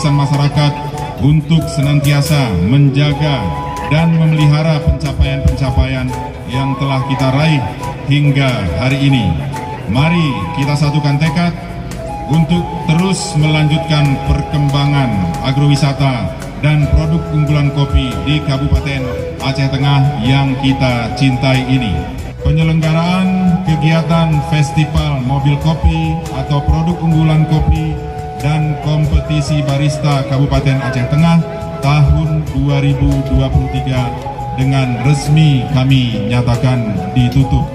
lapisan masyarakat untuk senantiasa menjaga dan memelihara pencapaian-pencapaian yang telah kita raih hingga hari ini. Mari kita satukan tekad untuk terus melanjutkan perkembangan agrowisata dan produk unggulan kopi di Kabupaten Aceh Tengah yang kita cintai ini. Penyelenggaraan kegiatan Festival Mobil Kopi atau produk unggulan kopi dan kompetisi barista Kabupaten Aceh Tengah tahun 2023 dengan resmi kami nyatakan ditutup.